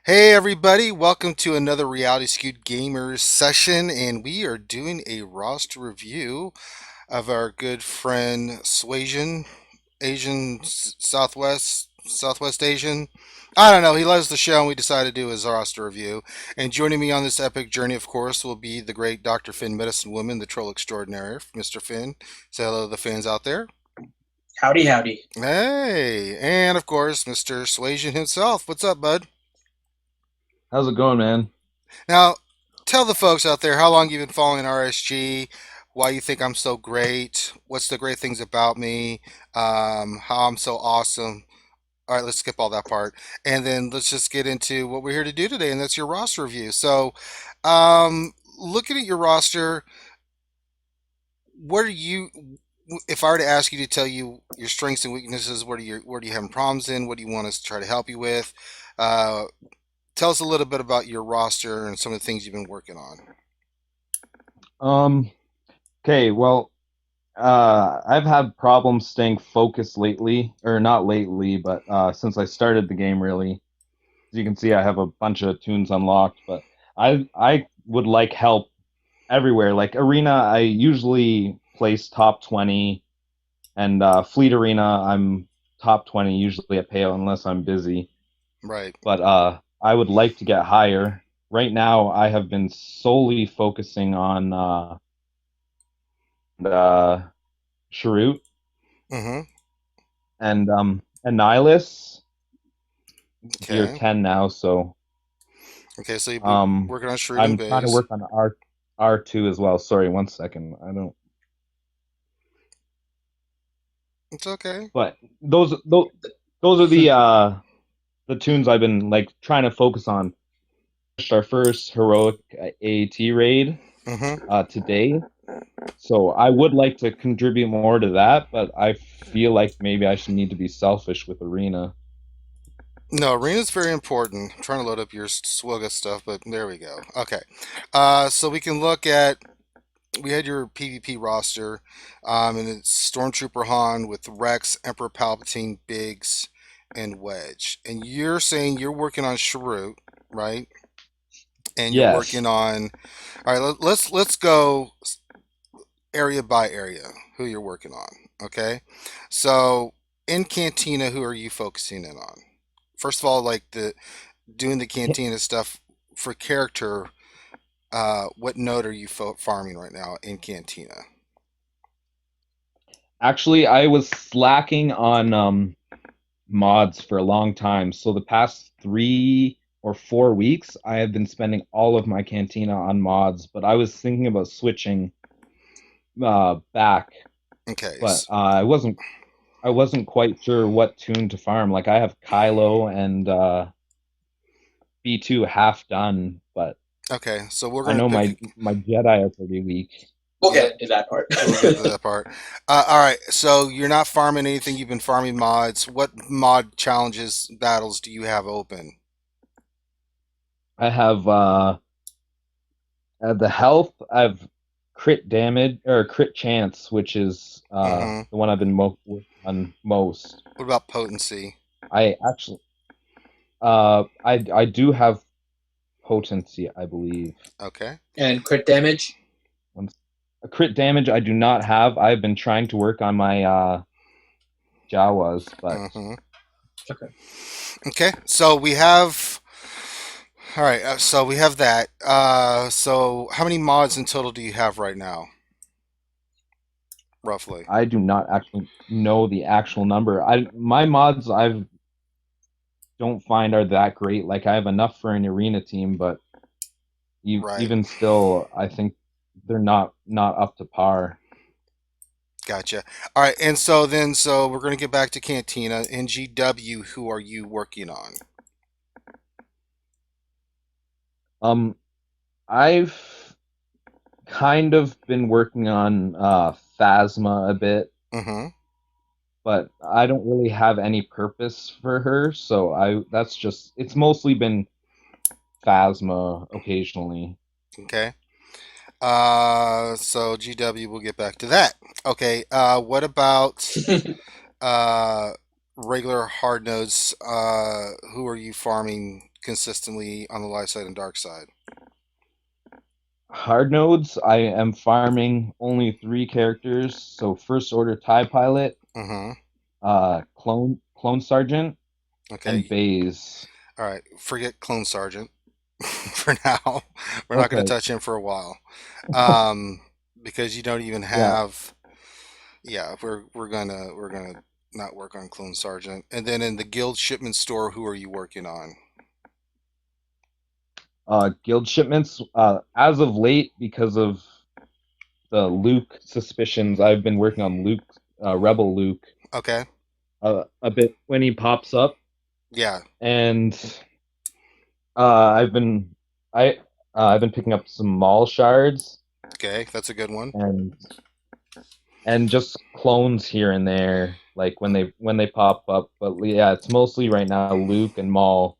Hey everybody, welcome to another Reality Skewed Gamers session, and we are doing a roster review of our good friend Swasian, Southwest Asian. I don't know, he loves the show and we decided to do his roster review. And joining me on this epic journey, of course, will be the great Dr. Finn Medicine Woman, the troll extraordinaire, Mr. Finn. Say hello to the fans out there. Howdy, howdy. Hey, and of course, Mr. Swasian himself. What's up, bud? How's it going, man? Now, tell the folks out there how long you've been following RSG, why you think I'm so great, what's the great things about me, how I'm so awesome. All right, let's skip all that part, and then let's just get into what we're here to do today, and that's your roster review. So, looking at your roster, what are you? If I were to ask you to tell you your strengths and weaknesses, what are you having problems in? What do you want us to try to help you with? Uh, Tell us a little bit about your roster and some of the things you've been working on. Um, okay, well, I've had problems staying focused lately, or not lately, but since I started the game, really. As you can see, I have a bunch of tunes unlocked, but I would like help everywhere. Like Arena, I usually place top 20, and Fleet Arena, I'm top 20 usually at payout unless I'm busy. Right. But I would like to get higher. Right now, I have been solely focusing on the Chirrut Mm-hmm. and Nihilus gear Okay. 10 now, so Okay. So you've been um working on Shroot and I'm trying to Base. work on R2 as well. Sorry, one second. I don't It's okay. but those are the tunes I've been like trying to focus on. Our first heroic AAT raid Mm-hmm. today. So I would like to contribute more to that, but I feel like maybe I should need to be selfish with Arena. No, arena's very important. I'm trying to load up your Swilga stuff, but there we go. Okay. So we can look at we had your PvP roster, and it's Stormtrooper Han with Rex, Emperor Palpatine, Biggs, and Wedge. And you're saying you're working on Shroot, right? And you're Yes. working on. All right. Let's go area by area who you're working on. Okay, so in Cantina, who are you focusing in on? First of all, like the doing the Cantina stuff for character. What node are you farming right now in Cantina? Actually, I was slacking on mods for a long time. So the past 3 or 4 weeks, I have been spending all of my Cantina on mods, but I was thinking about switching back, Okay, but I wasn't quite sure what tune to farm. Like I have Kylo and B2 half done, but okay, so we're I gonna know pick. my Jedi are pretty weak. We'll Yep, get into that part. we'll get to that part. All right, so you're not farming anything. You've been farming mods. What mod challenges battles do you have open? I have the health. I've crit damage or crit chance, which is Mm-hmm. the one I've been working on most. What about potency? I actually I do have potency, I believe. Okay. And crit damage. Once a crit damage I do not have. I've been trying to work on my Jawas, but Mm-hmm. Okay. Okay, so we have. All right, so we have that. So how many mods in total do you have right now, roughly? I do not actually know the actual number. I my mods I don't find are that great. Like I have enough for an arena team, but Right, even still, I think they're not up to par. gotcha. All right, and so then, so we're gonna get back to Cantina. NGW, who are you working on? Um, I've kind of been working on Phasma a bit, Mm-hmm. but I don't really have any purpose for her, so I that's just it's mostly been Phasma occasionally. Okay. So GW, we'll get back to that. Okay. What about uh regular hard nodes? Who are you farming consistently on the light side and dark side? Hard nodes, I am farming only three characters. So first order TIE Pilot, Mm-hmm. Clone Sergeant, and Okay. Baze. All right. Forget Clone Sergeant for now. We're not going to Okay, touch him for a while, um, because you don't even yeah. have. Yeah, we're gonna not work on Clone Sergeant. And then in the guild shipment store, who are you working on? Guild shipments. As of late, because of the Luke suspicions, I've been working on Luke, Rebel Luke, Okay. a bit when he pops up, Yeah. and I've been I I've been picking up some Maul shards Okay, that's a good one. and just clones here and there, like when they pop up. But yeah, it's mostly right now Luke and Maul.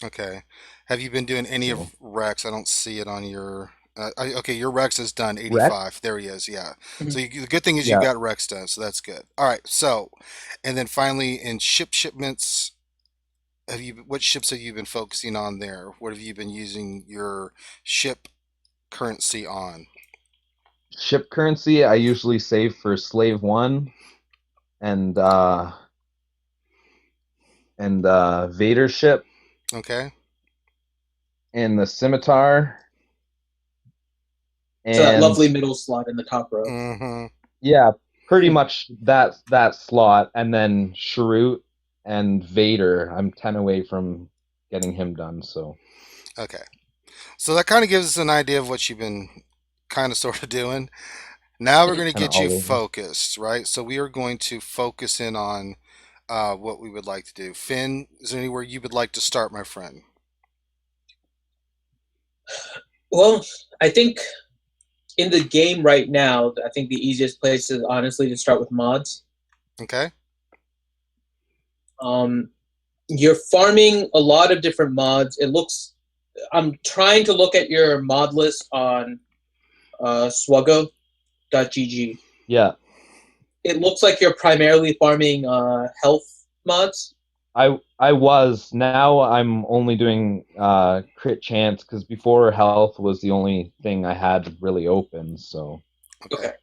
Okay. Have you been doing any So of Rex? I don't see it on your. Okay, your Rex is done. Rex, 85. There he is. Yeah. So Mhm. the good thing is you yeah, got Rex done, so that's good. All right. So, and then finally in shipments, what ships have you been focusing on there? What have you been using your ship currency on? ship currency. I usually save for Slave One and Vader ship Okay. and the Scimitar So that and lovely middle slot in the top row. Mm-hmm. yeah, pretty much that slot, and then Shrewd and Vader. I'm 10 away from getting him done, so Okay. So that kind of gives us an idea of what you've been kind of sort of doing. Now we're going to kind of get you all over. focused, right? So we are going to focus in on what we would like to do. Finn, is there anywhere you would like to start, my friend? Well, I think in the game right now, I think the easiest place is honestly to start with mods. Okay. Um, you're farming a lot of different mods. It looks. I'm trying to look at your mod list on SWGOH.gg. Yeah, It looks like you're primarily farming health mods. I was. Now I'm only doing crit chance because before health was the only thing I had really open. So Okay. Okay.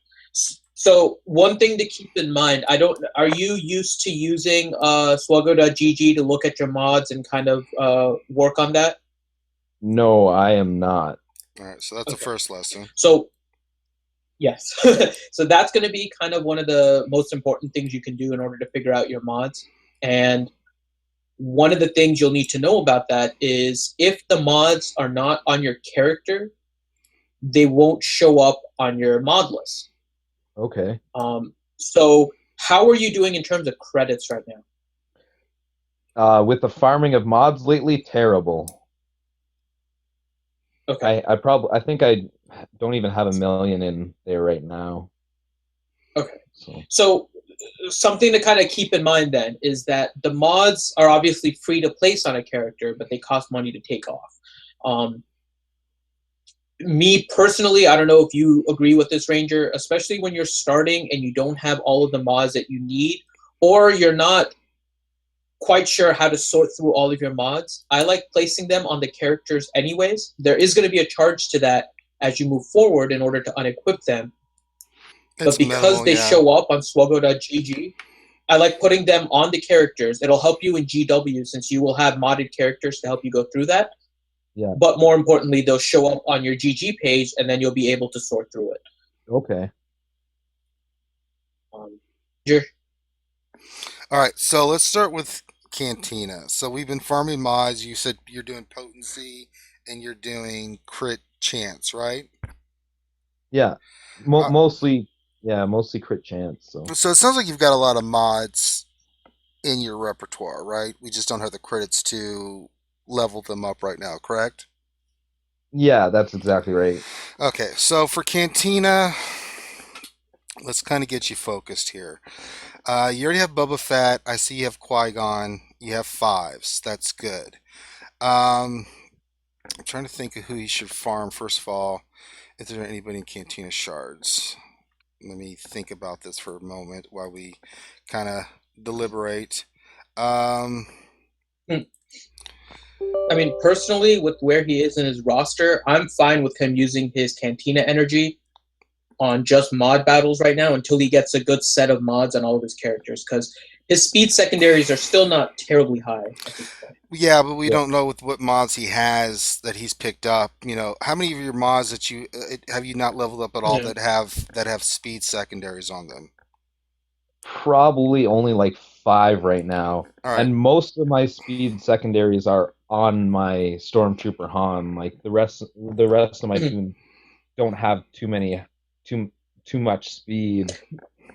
So one thing to keep in mind, I don't. Are you used to using SWGOH.gg to look at your mods and kind of work on that? no, I am not. All right. So that's the Okay. first lesson. So yes, so that's going to be kind of one of the most important things you can do in order to figure out your mods. And one of the things you'll need to know about that is if the mods are not on your character, they won't show up on your mod list. Okay. So how are you doing in terms of credits right now? With the farming of mods lately, terrible. Okay. I think I don't even have a million in there right now. Okay. So So something to kind of keep in mind then is that the mods are obviously free to place on a character, but they cost money to take off. Um, Me personally, I don't know if you agree with this, Ranger, especially when you're starting and you don't have all of the mods that you need, or you're not quite sure how to sort through all of your mods. I like placing them on the characters anyways. There is going to be a charge to that as you move forward in order to unequip them. But It's because minimal, they yeah. show up on SWGOH.gg, I like putting them on the characters. It'll help you in GW since you will have modded characters to help you go through that. yeah. But more importantly, they'll show up on your GG page and then you'll be able to sort through it. Okay. Um, All right. So let's start with Cantina. So we've been farming mods. You said you're doing potency and you're doing crit chance, right? Yeah. Uh, Mostly, yeah, mostly crit chance. So so it sounds like you've got a lot of mods in your repertoire, right? We just don't have the credits to level them up right now, correct? yeah, that's exactly right. Okay, so for Cantina, let's kind of get you focused here. You already have Boba Fett. I see you have Qui Gon. You have fives. That's good. Um, I'm trying to think of who you should farm first of all. If there anybody in Cantina shards, let me think about this for a moment while we kind of deliberate. Um, hmm. I mean, personally, with where he is in his roster, I'm fine with him using his Cantina energy on just mod battles right now until he gets a good set of mods on all of his characters, because his speed secondaries are still not terribly high at this point. Yeah, but we Yeah. don't know with what mods he has that he's picked up. How many of your mods that you have you not leveled up at all Yeah. that have speed secondaries on them? Probably only like 5 right now. All right. And most of my speed secondaries are on my Stormtrooper Han. Like the rest of my toon don't have too too much speed.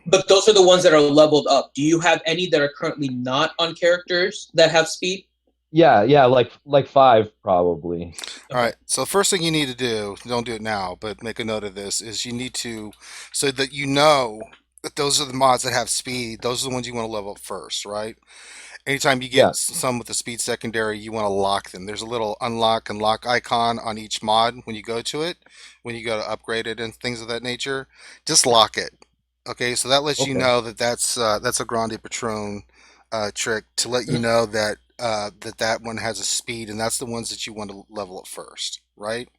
But those are the ones that are leveled up. Do you have any that are currently not on characters that have speed? Yeah, yeah, like 5 probably. All Okay. right. So the first thing you need to do, don't do it now, but make a note of this, is you need to, so that you know that those are the mods that have speed, those are the ones you want to level up first, right? Anytime you get Yeah, some with the speed secondary, you want to lock them. There's a little unlock and lock icon on each mod when you go to it, when you go to upgrade it and things of that nature. Just lock it. Okay, so that lets you okay. know that that's a Grande Patron trick to let you know that that one has a speed, and that's the ones that you want to level up first, right?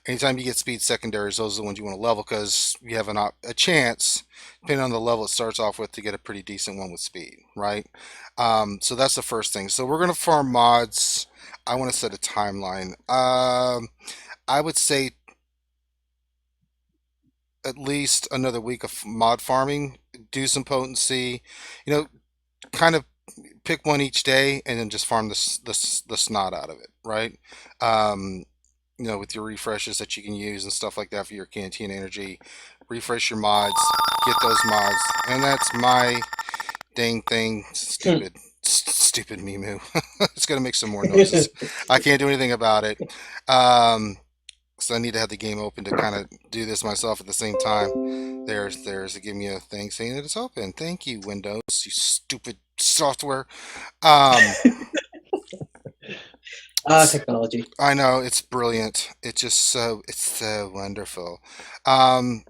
Anytime you get speed secondaries, those are the ones you want to level because you have a chance, depending on the level it starts off with, to get a pretty decent one with speed, right? So that's the first thing. So we're gonna farm mods. I want to set a timeline. I would say at least another week of mod farming. Do some potency. You know, kind of pick one each day, and then just farm the snot out of it, right? Um, with your refreshes that you can use and stuff like that for your canteen energy. Refresh your mods, get those mods, and that's my dang thing. Stupid Mimu. It's gonna make some more noises. I can't do anything about it. Um, so I need to have the game open to kind of do this myself at the same time. There's give me a thing saying that it's open. Thank you, Windows, you stupid software. Um, Technology. I know it's brilliant. It's so wonderful. Um,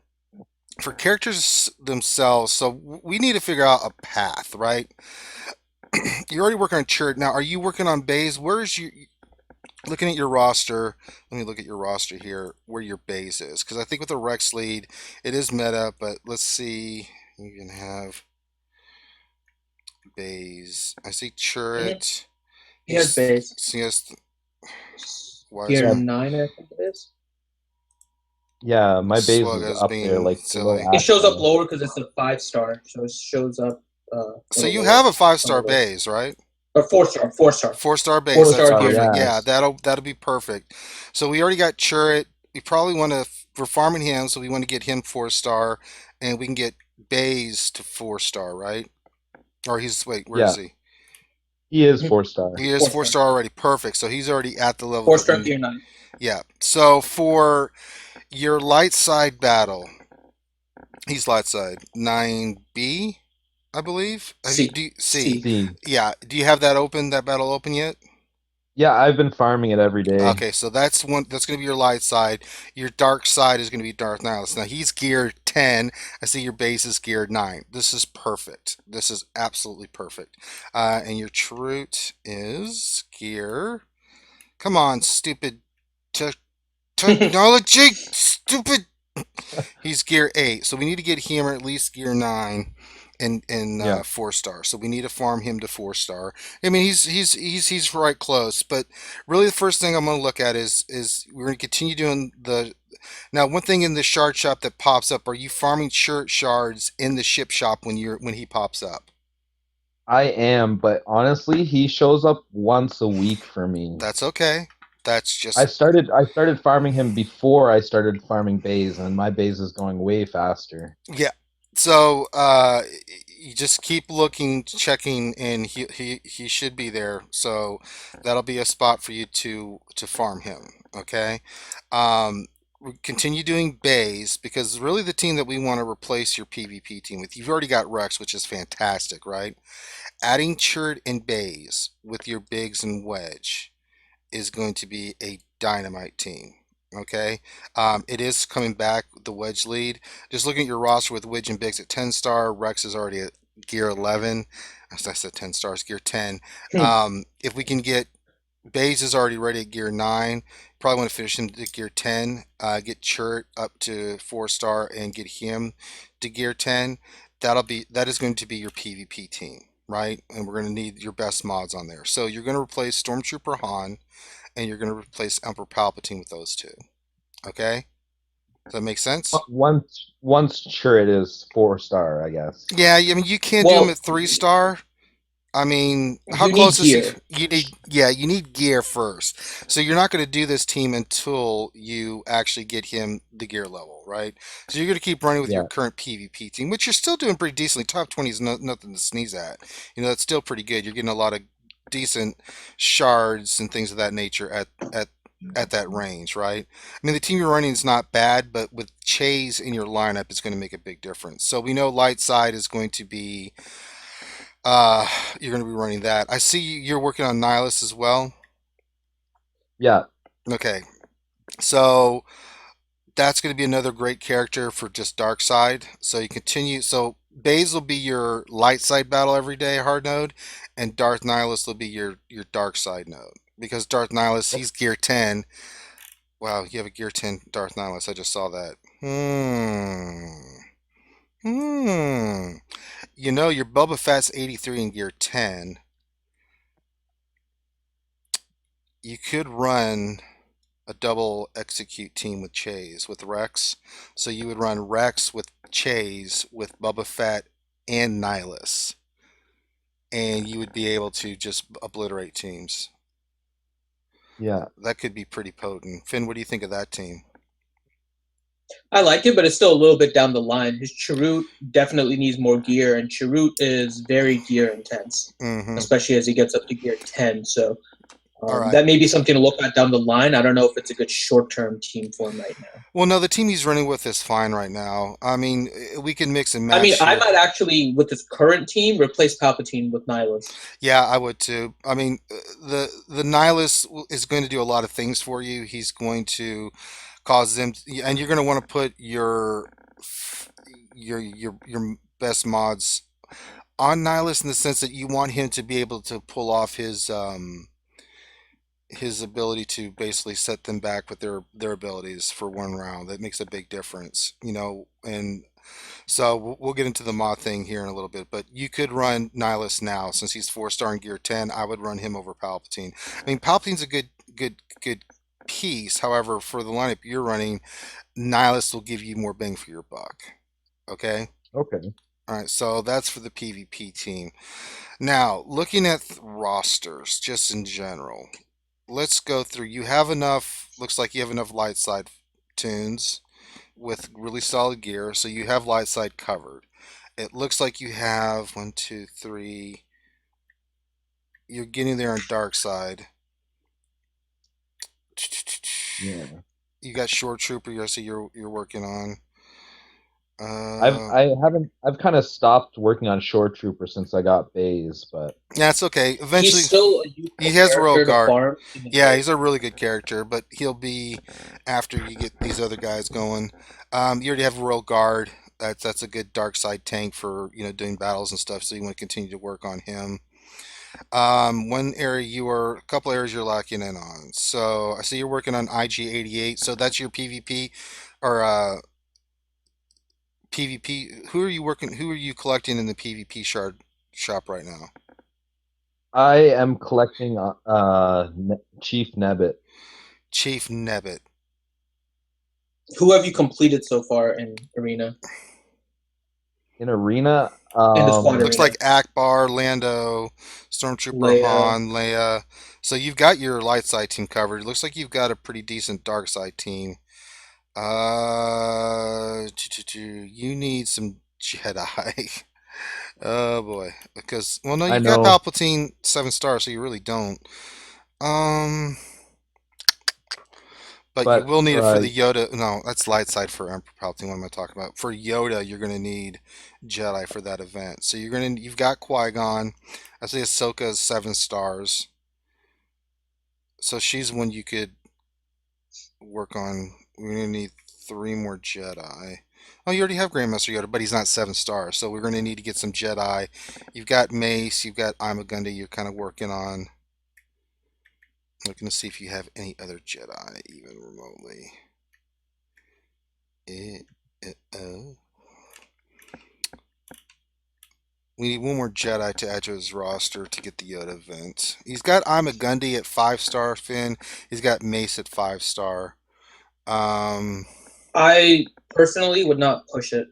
for characters themselves, so we need to figure out a path, right? You're already working on Chert now. Are you working on Bays? Where's you looking at your roster? Let me look at your roster here, where your base is, because I think with the Rex lead, it is meta. But let's see. You can have Bays. I see Mm-hmm. Churret. He has base. He has why is Gear Yeah, 9, I think it is. yeah, my base is Swuggo's up there, being like below silly? It shows up Ashtar. lower because it's a 5-star, so it shows up a So little you lower have a five on the star list. base, right? Or 4-star, 4-star, 4 star base. Four That's 4-star star, gear perfect. 9. Yeah, yes. that'll be perfect. So we already got Churret. We probably want to we're farming him, so we want to get him 4 star, and we can get Bays to 4 star, right? Or he's wait, where is Yeah, he? he is 4 star. He is 4 4-star. star already. Perfect. So he's already at the level that 4-star we. gear 9. Yeah. So for your light side battle, he's light side 9B, I believe. Have you C. do C? C. C. Yeah. Do you have that open? That battle open yet? Yeah, I've been farming it every day. Okay, so that's one. That's going to be your light side. Your dark side is going to be Darth Nihilus. Now he's geared 10. I see your base is geared 9. This is perfect. This is absolutely perfect. And your Trute is gear. Come on, stupid te- technology, stupid. He's gear 8, so we need to get him at least gear 9 in Yeah. 4 star. So we need to farm him to 4 star. I mean, he's right close, but really the first thing I'm going to look at is we're going to continue doing the. Now, one thing in the shard shop that pops up: are you farming shirt shards in the ship shop when he pops up? I am, but honestly, he shows up once a week for me. That's okay. That's I just started I started farming him before I started farming bays, and my bays is going way faster. yeah. So you just keep looking, checking, and he should be there. So that'll be a spot for you to farm him. Okay. We continue doing bays because really the team that we want to replace your PvP team with. You've already got Rex, which is fantastic, right? Adding Chert and bays with your Biggs and Wedge is going to be a dynamite team. Okay, it is coming back the Wedge lead. Just looking at your roster with Wedge and Biggs at 10 star, Rex is already at gear 11. As I said 10 stars, gear 10. Hmm. If we can get Baze is already ready at gear 9. Probably want to finish him to gear 10. Get Chert up to 4 star and get him to gear 10. That is going to be your PvP team, right? And we're going to need your best mods on there. So you're going to replace Stormtrooper Han and you're going to replace Emperor Palpatine with those two. Okay? Does that make sense? Once sure it is 4 star, I guess. Yeah, I mean you can do him Well, at 3 star. I mean, how you need close is he? gear. You need, yeah, you need gear first. So you're not going to do this team until you actually get him the gear level, right? So you're going to keep running with your Yeah, current PvP team, which you're still doing pretty decently. Top 20 is nothing to sneeze at. You know, that's still pretty good. You're getting a lot of decent shards and things of that nature at that range, right? I mean, the team you're running is not bad, but with Chase in your lineup, it's going to make a big difference. So we know light side is going to be uh, you're going to be running that. I see you're working on Nihilus as well. yeah, Okay, so that's going to be another great character for just dark side. So you continue. So Baze will be your light side battle every day, hard node, and Darth Nihilus will be your dark side node. Because Darth Nihilus, he's gear 10. Wow, you have a gear 10 Darth Nihilus. I just saw that. Hmm. You know, your Boba Fett's 83 in gear 10. You could run a double execute team with Chase with Rex. So you would run Rex with Chase with Bubba Fett and Nihilus, and you would be able to just obliterate teams. yeah. That could be pretty potent. Finn, what do you think of that team? I like it, but it's still a little bit down the line. His Chirrut definitely needs more gear, and Chirrut is very gear intense, Mm-hmm. especially as he gets up to gear 10. So All right. that may be something to look at down the line. I don't know if it's a good short term team for him right now. Well, no, the team he's running with is fine right now. I mean, we can mix and I mean, match I here. might actually, with this current team, replace Palpatine with Nihilus. Yeah, I would too. I mean, the Nihilus is going to do a lot of things for you. He's going to cause them, and you're going to want to put your best mods on Nihilus in the sense that you want him to be able to pull off his ability to basically set them back with their abilities for 1 round. That makes a big difference, you know. And so we'll get into the mod thing here in a little bit, but you could run Nihilus now since he's 4 star in gear 10. I would run him over Palpatine. I mean, Palpatine's a good piece. However, for the lineup you're running, Nihilus will give you more bang for your buck. Okay. Okay. All right, so that's for the PvP team. Now, looking at rosters just in general, let's go through. You have enough, looks like you have enough light side tunes with really solid gear, so you have light side covered. It looks like you have one, two, three. You're getting there on dark side. Yeah. You got short trooper. I see you're working on. I've Uh, I haven't I've kind of stopped working on Shore Trooper since I got Baze, but yeah, it's okay. He's Eventually, still a he useful has Royal character to Guard. farm in the Yeah, game. he's a really good character, but he'll be after you get these other guys going. You already have Royal Guard. That's a good dark side tank for doing battles and stuff. So you want to continue to work on him. One area a couple areas you're lacking in on. So I see you're working on IG88. So that's your PvP or PvP. Who are you working? Who are you collecting in the PvP shard shop right now? I am collecting Chief Nebbit Chief Nebbit. Who have you completed so far in Arena? in Arena. In the squad Looks arena? like Akbar, Lando, Stormtrooper Leia. Han, Leia. So you've got your light side team covered. It looks like you've got a pretty decent dark side team. You need some Jedi. Oh boy, because well, no, I you've got know, Palpatine 7 star, so you really don't. Um, but you but will need it for the Yoda. No, that's light side for Emperor Palpatine. What am I talking about? For Yoda, you're gonna need Jedi for that event. So you've got Qui-Gon. I say Ahsoka is 7 stars. So she's one you could work on. We're gonna need 3 more Jedi. Oh, you already have Grandmaster Yoda, but he's not 7 stars. So we're gonna need to get some Jedi. You've got Mace. You've got Imagunda. You're kind of working on. Looking to see if you have any other Jedi, even remotely. Eh, oh. We need one more Jedi to add to his roster to get the Yoda event. He's got I'm a Gundy at 5 star, Finn. He's got Mace at 5 star. Um, I personally would not push it.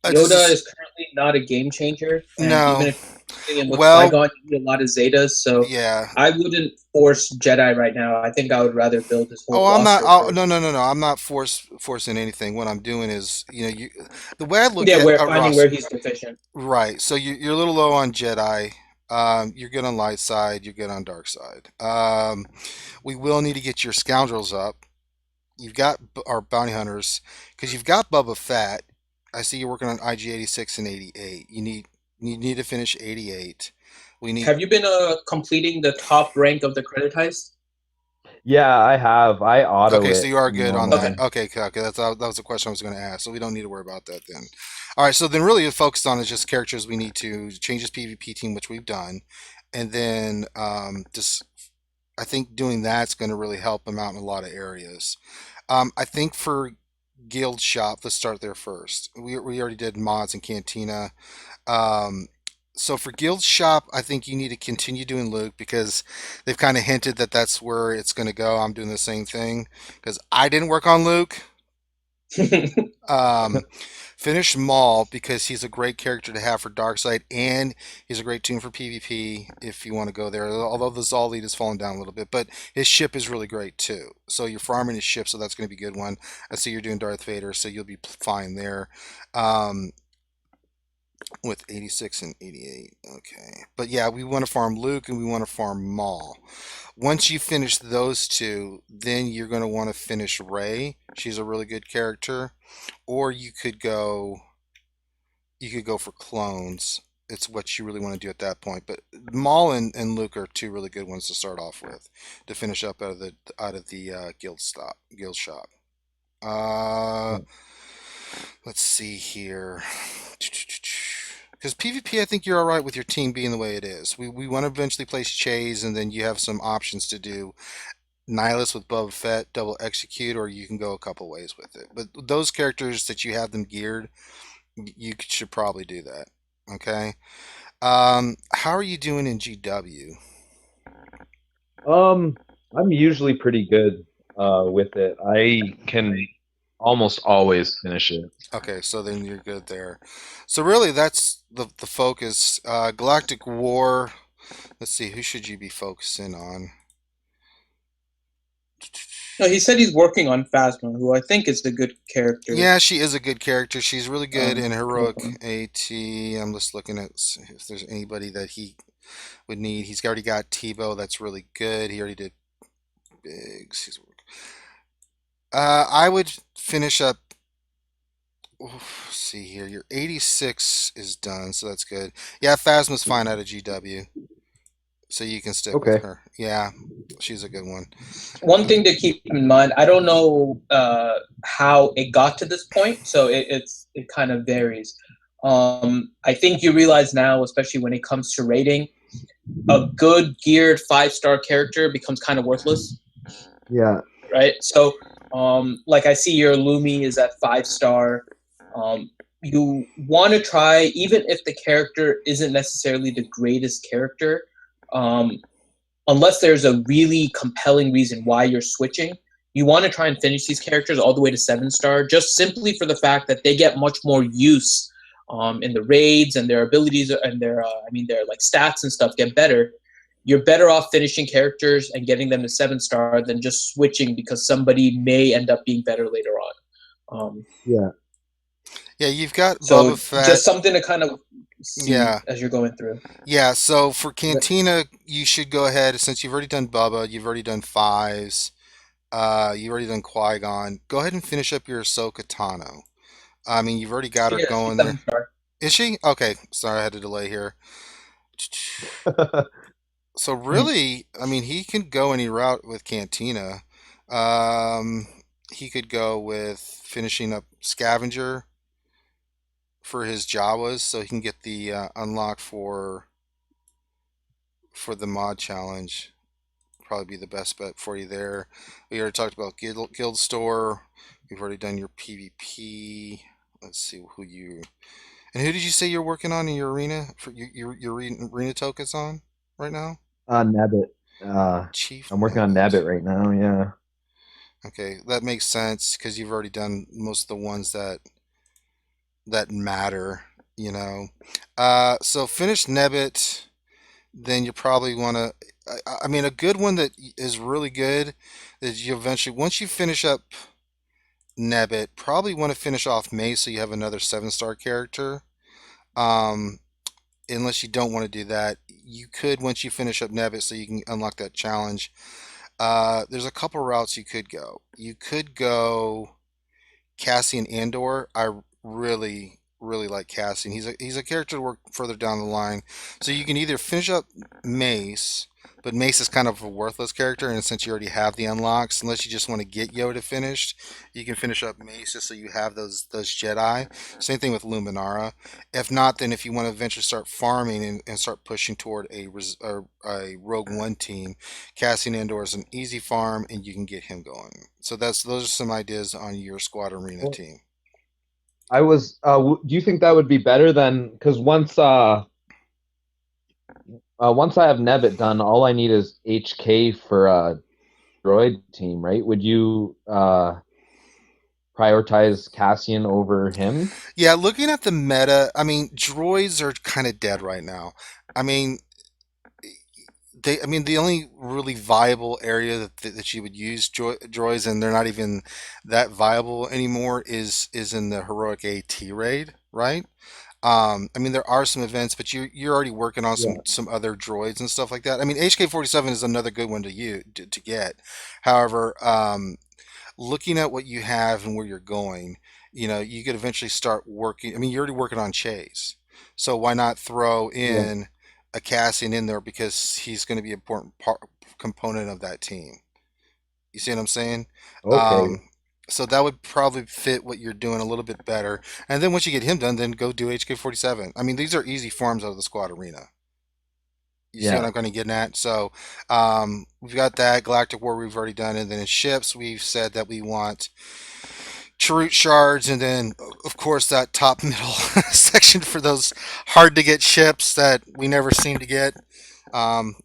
just Yoda is currently not a game changer, and no. even if you're using him with Qui Well, Gon, you need a lot of Zetas. So yeah. I wouldn't force Jedi right now. I think I would rather build his whole Oh, I'm not. roster Oh, no, first. no, no, no. I'm not forcing anything. What I'm doing is, the way I look Yeah, at we're a finding where roster. he's deficient. Right. So you're a little low on Jedi. You're good on light side. You're good on dark side. We will need to get your scoundrels up. You've got our bounty hunters because you've got Bubba Fett. I see you're working on IG 86 and 88. You need to finish 88. We need. Have you been completing the top rank of the credit heist? Yeah, I have. I auto Okay, so it you are good on Okay. that. normally. Okay, okay, that was the question I was going to ask. So we don't need to worry about that then. All right, so then really focused on is just characters we need to change his PvP team, which we've done, and then just I think doing that's going to really help him out in a lot of areas. I think for Guild Shop, let's start there first. We already did mods and Cantina. Um, so for Guild Shop, I think you need to continue doing Luke because they've kind of hinted that that's where it's going to go. I'm doing the same thing because I didn't work on Luke. Um, finish Maul because he's a great character to have for Darkseid and he's a great tune for PvP if you want to go there. Although the Zal lead has fallen down a little bit, but his ship is really great too. So you're farming his ship, so that's going to be a good one. I see you're doing Darth Vader, so you'll be fine there. Um, with 86 and 88. Okay. But yeah, we want to farm Luke and we want to farm Maul. Once you finish those two, then you're going to want to finish Rey. She's a really good character. Or you could go for clones. It's what you really want to do at that point. But Maul and Luke are two really good ones to start off with to finish up out of the guild shop. Uh, let's see here. Because PvP, I think you're all right with your team being the way it is. We want to eventually place Chase, and then you have some options to do Nihilus with Boba Fett, double execute, or you can go a couple ways with it. But those characters that you have them geared, you should probably do that. Okay. How are you doing in GW? Um, I'm usually pretty good with it. I can almost always finish it. Okay, so then you're good there. So really, that's the focus. Galactic War. Let's see, who should you be focusing on? No, he said he's working on Phasma, who I think is a good character. Yeah, she is a good character. She's really good in To work heroic on. AT. I'm just looking at if there's anybody that he would need. He's already got Tebow. That's really good. He already did Biggs. I would finish up. See here, your 86 is done, so that's good. Yeah, Phasma's fine out of GW, so you can stick with Okay. her. Yeah, she's a good one. One thing to keep in mind, I don't know how it got to this point, so it kind of varies. I think you realize now, especially when it comes to rating, a good geared 5 star character becomes kind of worthless, Yeah. right? So, like I see your Lumi is at 5 star. You want to try, even if the character isn't necessarily the greatest character, um, unless there's a really compelling reason why you're switching, you want to try and finish these characters all the way to 7 star, just simply for the fact that they get much more use in the raids and their abilities and their like stats and stuff get better. You're better off finishing characters and getting them to 7 star than just switching because somebody may end up being better later on. Yeah. Yeah, you've got So Boba Fett. just something to kind of see Yeah, as you're going through. yeah. So for Cantina, you should go ahead since you've already done Bubba, you've already done fives, you've already done Qui Gon. Go ahead and finish up your Ahsoka Tano. I mean, you've already got her Yeah, she's going there. 7 star. Is she? Okay, sorry, I had a delay here. So really, I mean, he can go any route with Cantina. Um, he could go with finishing up Scavenger for his Jawas, so he can get the unlock for the mod challenge. probably be the best bet for you there. We already talked about guild store. We've already done your PvP. Let's see who you and who did you say you're working on in your arena for your arena tokens on right now? Nabbit. Uh, Chief I'm working on Nabbit. Nabbit right now. Yeah. Okay, that makes sense because you've already done most of the ones that matter, you know. So finish Nebbit, then you probably want to. I mean, a good one that is really good is you eventually, once you finish up Nebbit, probably want to finish off Mace so you have another 7-star character. Um, Unless you don't want to do that, you could once you finish up Nebbit so you can unlock that challenge. There's a couple routes you could go. You could go Cassian Andor. I really like Cassian. He's a character to work further down the line. So you can either finish up Mace, but Mace is kind of a worthless character, and since you already have the unlocks, unless you just want to get Yoda finished, you can finish up Mace just so you have those Jedi. Same thing with Luminara. If not, then if you want to eventually start farming and start pushing toward a Rogue One team, Cassian Andor is an easy farm, and you can get him going. So those are some ideas on your squad arena Well, team. I was. Do you think that would be better than? Because once I have Nebbit done, all I need is HK for a droid team, right? Would you prioritize Cassian over him? Yeah, looking at the meta, I mean, droids are kind of dead right now. I mean, I mean, the only really viable area that you would use droids, and they're not even that viable anymore, is in the heroic AT raid, right? I mean, there are some events, but you're already working on Yeah. some other droids and stuff like that. I mean, HK-47 is another good one to get. However, looking at what you have and where you're going, you could eventually start working. I mean, you're already working on Chase, so why not throw Yeah. in a Cassian in there because he's going to be an important component of that team. You see what I'm saying? Okay. Um, so that would probably fit what you're doing a little bit better. And then once you get him done, then go do HK-47. I mean, these are easy farms out of the squad arena. You see what Yeah. I'm kind of getting at? So we've got that Galactic War we've already done, and then in ships we've said that we want Chirrut shards, and then of course that top middle section for those hard to get ships that we never seem to get.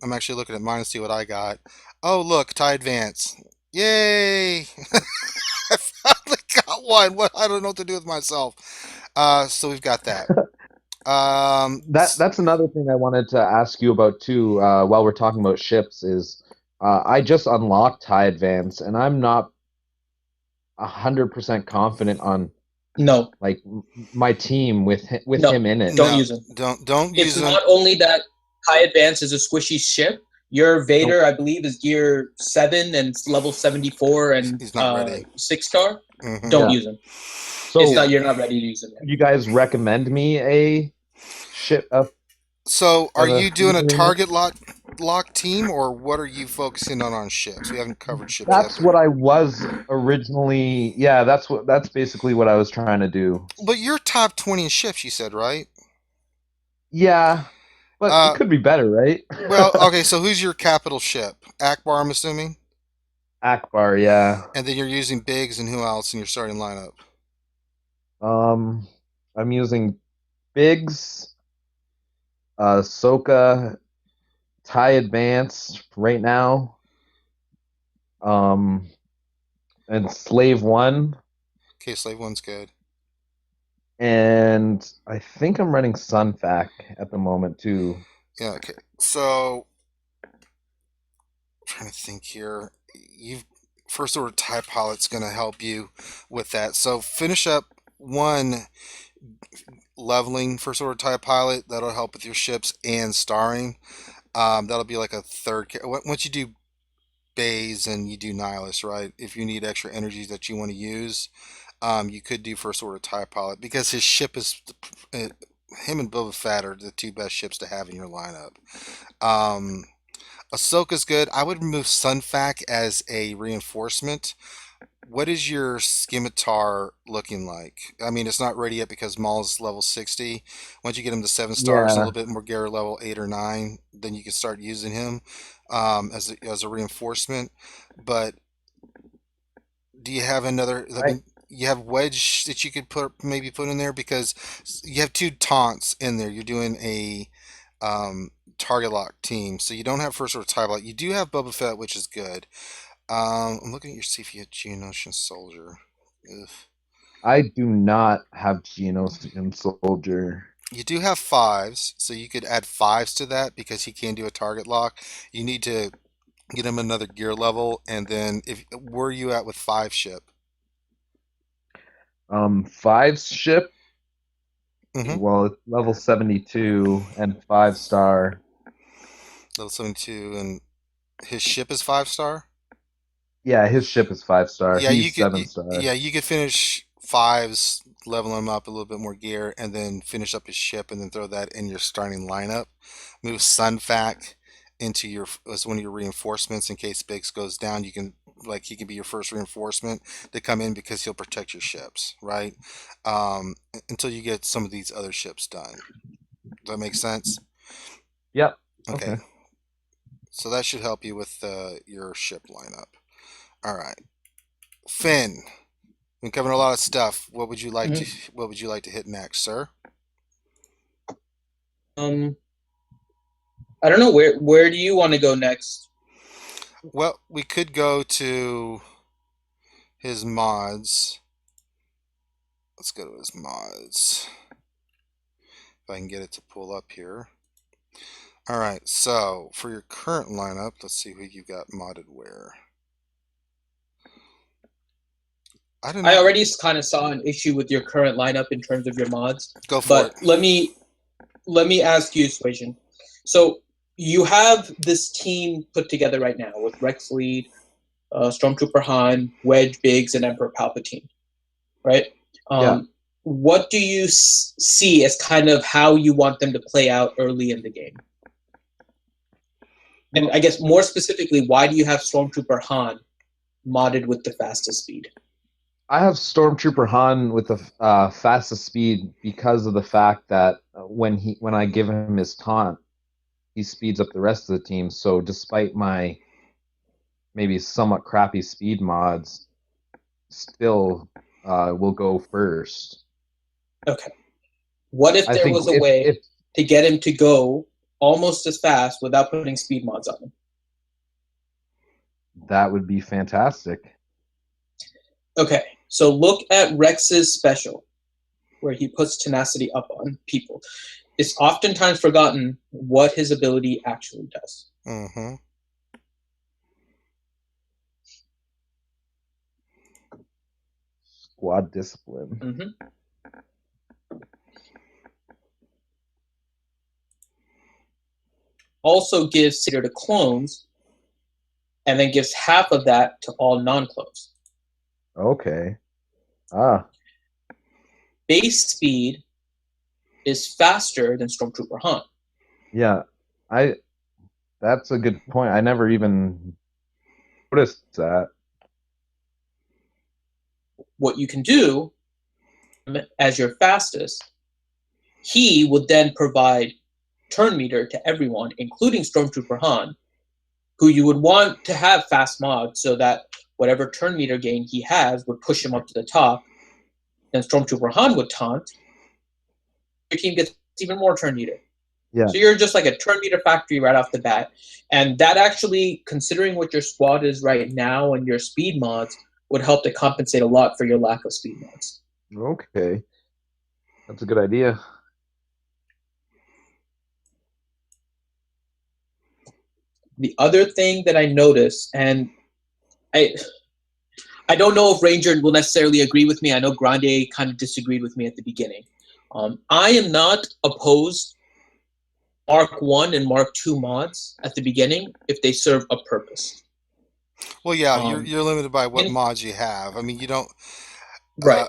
I'm actually looking at mine to see what I got. Oh look, tie advance! Yay! I finally got one. What I don't know what to do with myself. So we've got that. That's another thing I wanted to ask you about too, while we're talking about ships is I just unlocked High Advance and I'm not 100% confident on No, like my team with no, him in it. don't no, use him. don't It's use them. not only that high advance is a squishy ship. Your Nope. Vader, I believe, is gear 7 and it's level 74 and He's not ready. 6-star. Hmm. Don't Yeah. use him. It's So not. You're not ready to use him yet. you guys recommend me a ship So, are of a you doing fleet a arena? target lock team, or what are you focusing on ships? We haven't covered ships yet, That's what I was originally. Yeah, that's basically what I was trying to do. but you're top 20 in ships, you said, right? Yeah, but it Uh, could be better, right? well, okay. So, who's your capital ship? Akbar, I'm assuming, Akbar, yeah. and then you're using Biggs, and who else in your starting lineup? Um, I'm using Biggs, Soka, Thai Advance right now, um, and Slave One, Okay, Slave One's good. and I think I'm running Sunfac at the moment too. Yeah. Okay. So, trying to think here. You've first order TIE pilot's going to help you with that. So finish up one leveling first order TIE pilot. That'll help with your ships and starring. That'll be like a third. Once you do Bays and you do Nihilus, right? If you need extra energies that you want to use, you could do first order TIE pilot because his ship is. Him and Boba Fett are the two best ships to have in your lineup. Um, Ahsoka's good. I would remove Sunfac as a reinforcement. What is your Scimitar looking like? I mean, it's not ready yet because Maul's level 60. Once you get him to 7 stars, a Yeah, little bit more gear level 8 or 9, then you can start using him. as a reinforcement. But do you have another? I I mean, you have wedge that you could put in there because you have two taunts in there. You're doing a target lock team, so you don't have first order tie block. You do have Boba Fett, which is good. I'm looking at your see if you had Geonosian Soldier. Ugh. I do not have Genos in Soldier. You do have fives, so you could add fives to that because he can do a target lock. You need to get him another gear level, and then if where are you at with five ship? Five's ship, Mm-hmm. well, it's level 72 and 5 star. Level 72, and his ship is 5 star. Yeah, his ship is 5 star. Yeah, He's 7 star. yeah, you could finish fives, level him up a little bit more gear, and then finish up his ship, and then throw that in your starting lineup. Move Sunfac into your as one of your reinforcements in case Biggs goes down. You can like he can be your first reinforcement to come in because he'll protect your ships, right? Until you get some of these other ships done. Does that make sense? Yep. Okay, Okay. so that should help you with your ship lineup. All right, Finn. We've covered a lot of stuff. Mhm. What would you like to hit next, sir? Um, I don't know where do you want to go next? Well, we could go to his mods. Let's go to his mods. If I can get it to pull up here. All right. So for your current lineup, let's see who you got modded where. I don't I know. already kind of saw an issue with your current lineup in terms of your mods, Go for it. but let me ask you, Swasian. So you have this team put together right now with Rex Lead, Stormtrooper Han, Wedge Biggs, and Emperor Palpatine, right? Yeah. What do you see as kind of how you want them to play out early in the game? And Well, I guess more specifically, why do you have Stormtrooper Han modded with the fastest speed? I have Stormtrooper Han with the fastest speed because of the fact that when I give him his taunt, he speeds up the rest of the team. So despite my maybe somewhat crappy speed mods, still will go first. Okay. What if I there think was a if way to get him to go almost as fast without putting speed mods on him? that would be fantastic. Okay. So look at Rex's special, where he puts tenacity up on people. It's oftentimes forgotten what his ability actually does. Mm-hmm. Squad discipline. Mm-hmm. Also gives Seder to clones, and then gives half of that to all non-clones. Okay. Ah, Base speed is faster than Stormtrooper Han. yeah. I That's a good point. I never even noticed that. What you can do as your fastest, he would then provide turn meter to everyone, including Stormtrooper Han, who you would want to have fast mod so that whatever turn meter gain he has would push him up to the top. Then Stormtrooper Han would taunt. Your team gets even more turn meter. Yeah. So you're just like a turn meter factory right off the bat. And that actually, considering what your squad is right now and your speed mods, would help to compensate a lot for your lack of speed mods. Okay. That's a good idea. The other thing that I noticed, and I I don't know if Ranger will necessarily agree with me. I know Grande kind of disagreed with me at the beginning. I am not opposed Mark 1 and Mark 2 mods at the beginning if they serve a purpose. Well, yeah, Um, you're limited by what and, mods you have. I mean, you don't. right. Uh,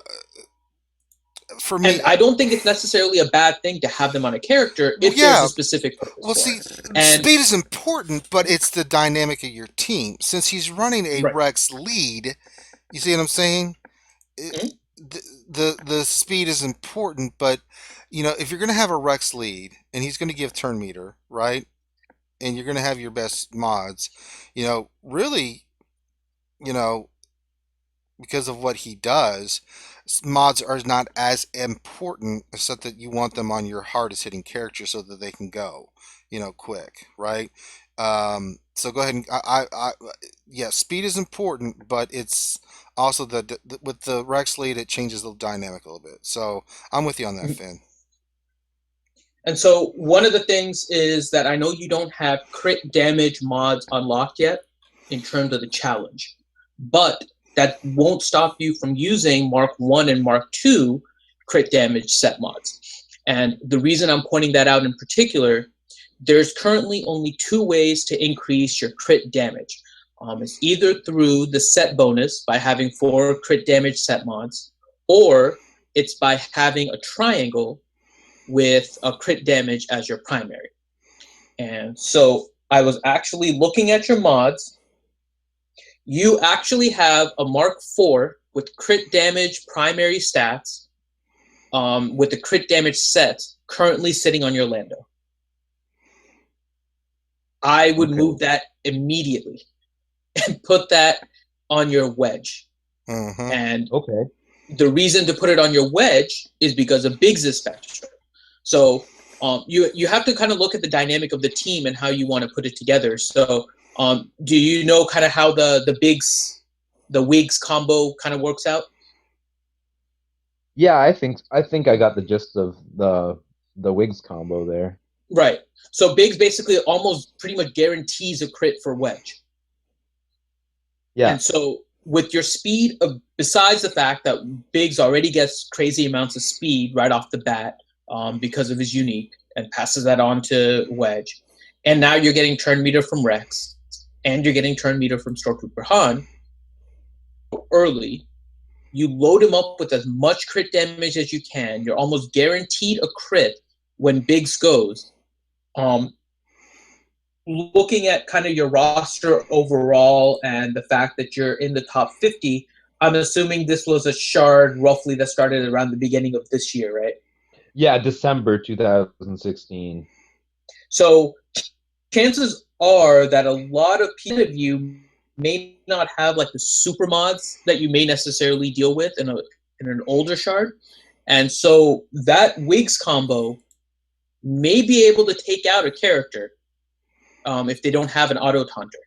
for And me, I don't think it's necessarily a bad thing to have them on a character well, if there's yeah. a specific purpose Well, for see, it. And speed is important, but it's the dynamic of your team. Since he's running a right. Rex lead, you see what I'm saying? Mhm. The speed is important, but if you're going to have a Rex lead and he's going to give turn meter, right? and you're going to have your best mods, really, you know, because of what he does, mods are not as important, except that you want them on your hardest hitting character so that they can go, quick, right? So go ahead and yeah, speed is important, but it's also with the Rex lead, it changes the dynamic a little bit. So I'm with you on that, Finn. And so one of the things is that I know you don't have crit damage mods unlocked yet in terms of the challenge, but that won't stop you from using Mark 1 and Mark 2 crit damage set mods. And the reason I'm pointing that out in particular, there's currently only two ways to increase your crit damage. It's either through the set bonus by having 4 crit damage set mods, or it's by having a triangle with a crit damage as your primary. And so I was actually looking at your mods. You actually have a Mark 4 with crit damage primary stats with the crit damage set currently sitting on your Lando. I would move that immediately and put that on your wedge. Mm-hmm. And the reason to put it on your wedge is because of Biggs' spectrum. So you have to kind of look at the dynamic of the team and how you want to put it together. So do you know kind of how the Wigs combo kind of works out? Yeah, I think I got the gist of the Wigs combo there. Right. So Biggs basically almost pretty much guarantees a crit for wedge. Yeah. And so with your speed, besides the fact that Biggs already gets crazy amounts of speed right off the bat because of his unique and passes that on to wedge, and now you're getting turn meter from Rex, and you're getting turn meter from Stormtrooper Han early. You load him up with as much crit damage as you can. You're almost guaranteed a crit when Biggs goes. Looking at kind of your roster overall and the fact that you're in the top 50, I'm assuming this was a shard roughly that started around the beginning of this year, right? Yeah, December 2016. So chances are that a lot of you may not have like the super mods that you may necessarily deal with in an older shard. And so that Wigs combo may be able to take out a character if they don't have an auto taunter.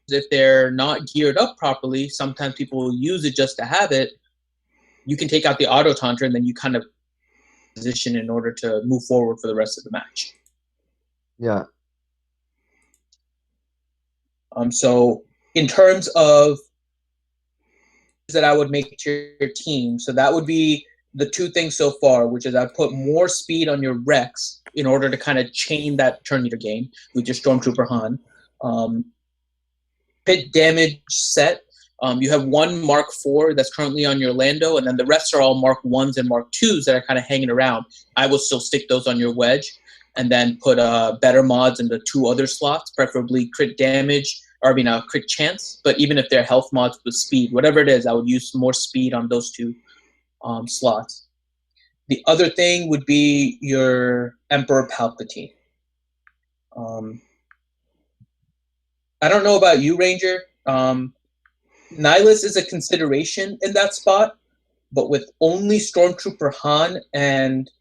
If they're not geared up properly, sometimes people will use it just to have it. You can take out the auto taunter and then you kind of position in order to move forward for the rest of the match. Yeah. So in terms of that I would make to your team, so that would be the two things so far, which is I put more speed on your Rex in order to kind of chain that turn meter game with your Stormtrooper Han. Hit damage set. You have one Mark 4 that's currently on your Lando, and then the rest are all Mark 1s and Mark 2s that are kind of hanging around. I will still stick those on your wedge and then put better mods in the 2 other slots, preferably crit damage, or crit chance. But even if they're health mods with speed, whatever it is, I would use more speed on those 2 slots. The other thing would be your Emperor Palpatine. I don't know about you, Ranger. Nihilus is a consideration in that spot, but with only Stormtrooper Han and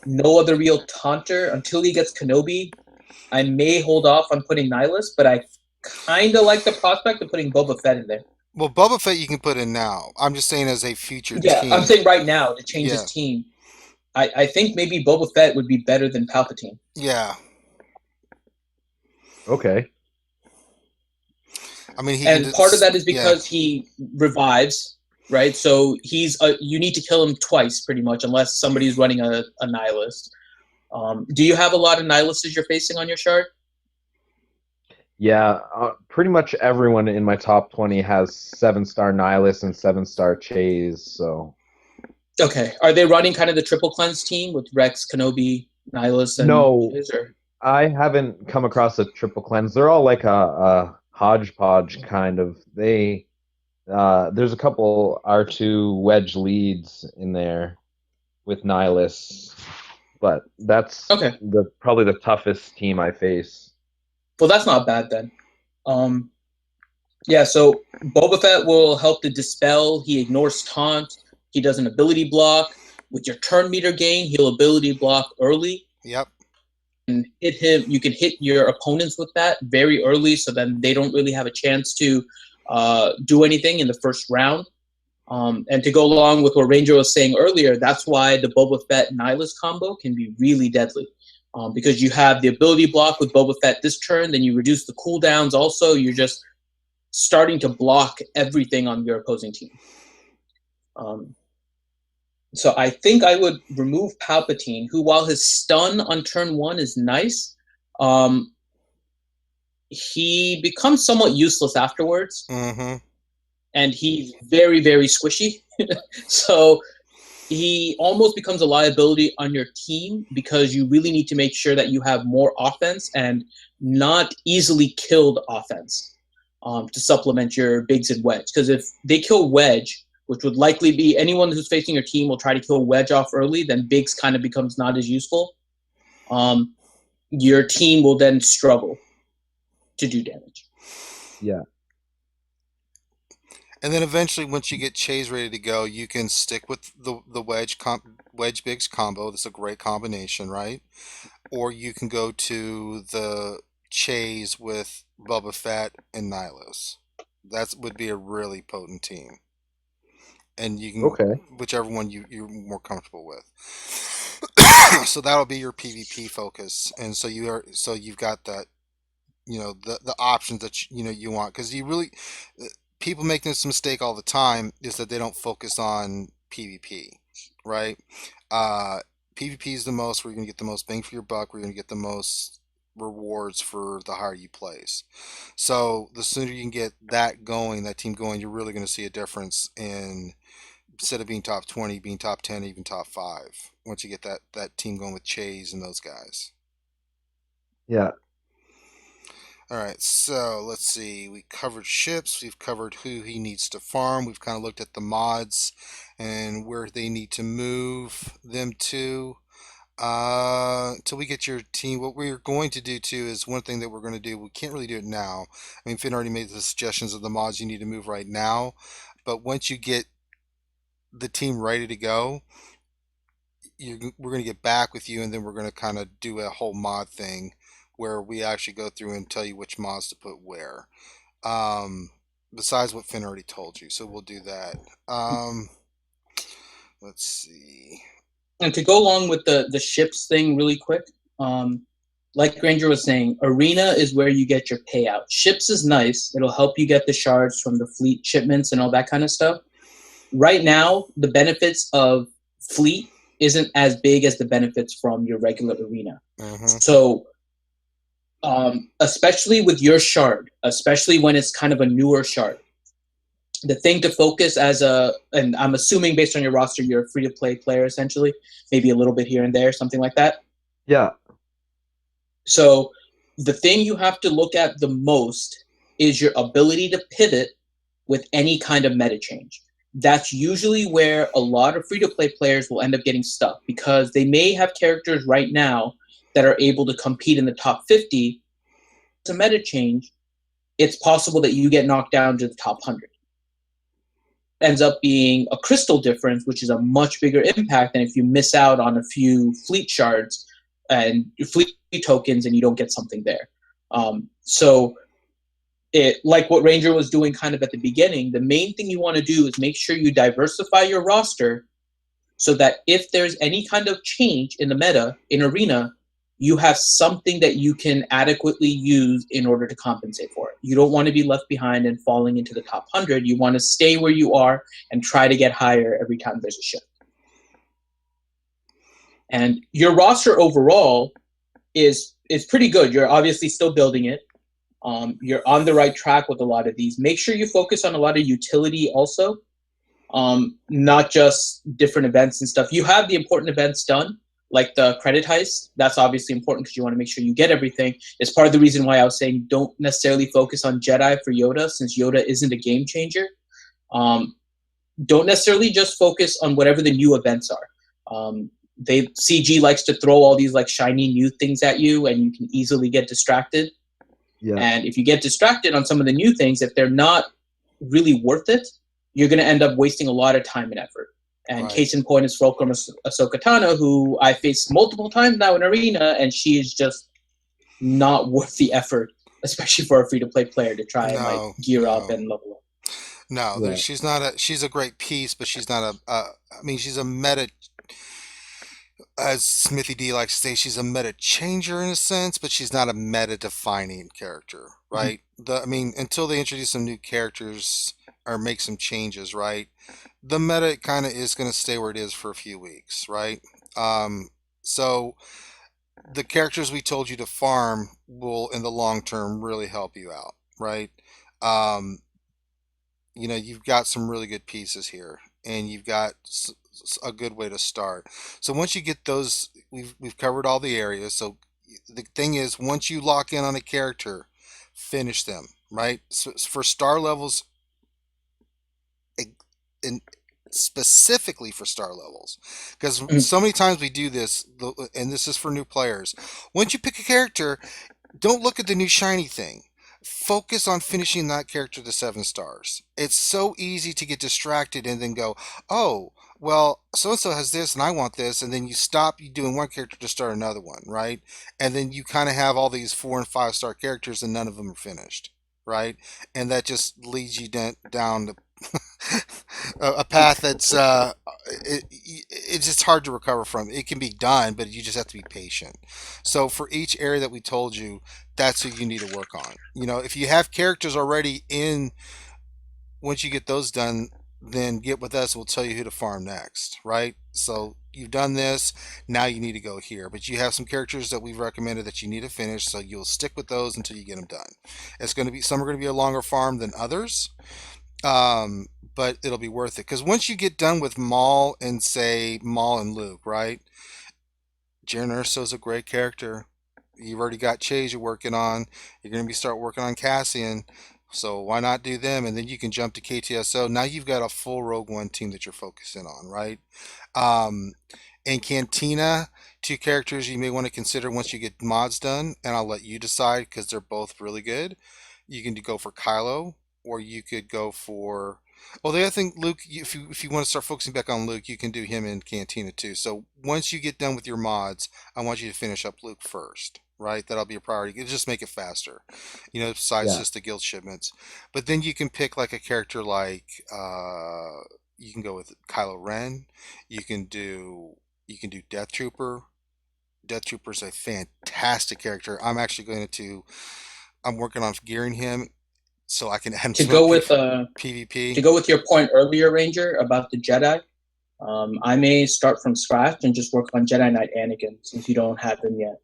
no other real taunter until he gets Kenobi, I may hold off on putting Nihilus, but I kind of like the prospect of putting Boba Fett in there. Well, Boba Fett you can put in now. I'm just saying as a future team. I'm saying right now to change his team. I think maybe Boba Fett would be better than Palpatine. Yeah. Okay. I mean, part of that is because he revives, right? So you need to kill him twice, pretty much, unless somebody's running a Nihilist. Do you have a lot of Nihilists you're facing on your shard? Yeah, pretty much everyone in my top 20 has 7-star Nihilist and 7-star Chase, so... Okay. Are they running kind of the triple cleanse team with Rex, Kenobi, Nihilist, and... No, Chase, or? I haven't come across a triple cleanse. They're all like a hodgepodge kind of. There's a couple R2 wedge leads in there with Nihilus. but that's Okay. probably the toughest team I face. Well, that's not bad then. Yeah, so Boba Fett will help to dispel. He ignores taunt. He does an ability block. With your turn meter gain, he'll ability block early. Yep. And hit him. You can hit your opponents with that very early, so then they don't really have a chance to do anything in the first round. And to go along with what Ranger was saying earlier, that's why the Boba Fett Nihilus combo can be really deadly. Because you have the ability block with Boba Fett this turn, then you reduce the cooldowns also. You're just starting to block everything on your opposing team. So I think I would remove Palpatine, who, while his stun on turn 1 is nice, he becomes somewhat useless afterwards. Mm-hmm. And he's very, very squishy. So he almost becomes a liability on your team because you really need to make sure that you have more offense and not easily killed offense to supplement your Biggs and Wedge. Because if they kill Wedge, which would likely be anyone who's facing your team will try to kill Wedge off early, then Biggs kind of becomes not as useful. Your team will then struggle to do damage. Yeah. And then eventually, once you get Chase ready to go, you can stick with the Wedge Biggs combo. That's a great combination, right? Or you can go to the Chase with Boba Fett and Nihilus. That would be a really potent team. And you can whichever one you're more comfortable with. So that'll be your PvP focus, and you've got that, the options that you want, because you really, people make this mistake all the time, is that they don't focus on PvP, right? PvP is the most where you're gonna get the most bang for your buck. Where you're gonna get the most rewards for the higher you place. So the sooner you can get that team going, you're really going to see a difference in, instead of being top 20, being top 10, even top 5. Once you get that team going with Chase and those guys. Yeah. All right, so let's see. We covered ships. We've covered who he needs to farm. We've kind of looked at the mods and where they need to move them to. Till we get your team, what we're going to do too is one thing that we're going to do. We can't really do it now. I mean, Finn already made the suggestions of the mods you need to move right now, but once you get the team ready to go, we're going to get back with you, and then we're going to kind of do a whole mod thing where we actually go through and tell you which mods to put where. Besides what Finn already told you, so we'll do that. Let's see. And to go along with the ships thing really quick, like Granger was saying, Arena is where you get your payout. Ships is nice. It'll help you get the shards from the fleet shipments and all that kind of stuff. Right now, the benefits of fleet isn't as big as the benefits from your regular Arena. Mm-hmm. So, especially with your shard, especially when it's kind of a newer shard, the thing to focus and I'm assuming based on your roster, you're a free-to-play player, essentially, maybe a little bit here and there, something like that. Yeah. So the thing you have to look at the most is your ability to pivot with any kind of meta change. That's usually where a lot of free-to-play players will end up getting stuck, because they may have characters right now that are able to compete in the top 50. It's a meta change. It's possible that you get knocked down to the top 100. Ends up being a crystal difference, which is a much bigger impact than if you miss out on a few fleet shards and fleet tokens and you don't get something there. So like what Ranger was doing kind of at the beginning, the main thing you want to do is make sure you diversify your roster so that if there's any kind of change in the meta, in Arena, you have something that you can adequately use in order to compensate for it. You don't want to be left behind and falling into the top 100. You want to stay where you are and try to get higher every time there's a shift. And your roster overall is pretty good. You're obviously still building it. You're on the right track with a lot of these. Make sure you focus on a lot of utility also, not just different events and stuff. You have the important events done, like the credit heist. That's obviously important because you want to make sure you get everything. It's part of the reason why I was saying don't necessarily focus on Jedi for Yoda, since Yoda isn't a game changer. Don't necessarily just focus on whatever the new events are. CG likes to throw all these like shiny new things at you, and you can easily get distracted. Yeah. And if you get distracted on some of the new things, if they're not really worth it, you're going to end up wasting a lot of time and effort. And Right. case in point is Fulcrum Ahsoka Tano, who I faced multiple times now in Arena, and she is just not worth the effort, especially for a free-to-play player to try and like No, gear up no, and level up. no. Yeah. She's not a. She's a great piece, but she's not a. I mean, she's a meta, as Smithy D likes to say, she's a meta changer in a sense, but she's not a meta defining character, Mhm. right? I mean, until they introduce some new characters or make some changes, right? The meta kind of is going to stay where it is for a few weeks, right? So the characters we told you to farm will, in the long term, really help you out, right? Um, you've got some really good pieces here, and you've got a good way to start. So once you get those, we've covered all the areas. So the thing is, once you lock in on a character, finish them, right? So for star levels, and specifically for star levels, because Mhm. so many times we do this, and this is for new players. Once you pick a character, don't look at the new shiny thing. Focus on finishing that character to 7 stars. It's so easy to get distracted and then go, oh, well, so and so has this and I want this. And then you stop you doing one character to start another one, right? And then you kind of have all these 4 and 5 star characters and none of them are finished, right? And that just leads you down a path that's it's just hard to recover from. It can be done, but you just have to be patient. So for each area that we told you, that's who you need to work on. If you have characters already in, once you get those done, then get with us. We'll tell you who to farm next, right? So you've done this, now you need to go here. But you have some characters that we've recommended that you need to finish, so you'll stick with those until you get them done. It's going to be some are going to be a longer farm than others, um, but it'll be worth it because once you get done with Maul and say Maul and Luke, right? Jaren Erso's a great character. You've already got Chase you're working on. You're going to be start working on Cassian. So why not do them? And then you can jump to KTSO. Now you've got a full Rogue One team that you're focusing on, right? Um, and Cantina, 2 characters you may want to consider once you get mods done, and I'll let you decide because they're both really good. You can go for Kylo, or you could go for. Well, the other thing, Luke, if you want to start focusing back on Luke, you can do him in Cantina too. So once you get done with your mods, I want you to finish up Luke first, right? That'll be a priority. It'll just make it faster, besides Yeah. just the guild shipments. But then you can pick like a character like you can go with Kylo Ren. You can do Death Trooper. Death Trooper's a fantastic character. I'm working on gearing him so I can add him To to my go with PvP. to go with your point earlier, Ranger, about the Jedi, I may start from scratch and just work on Jedi Knight Anakin since you don't have him yet.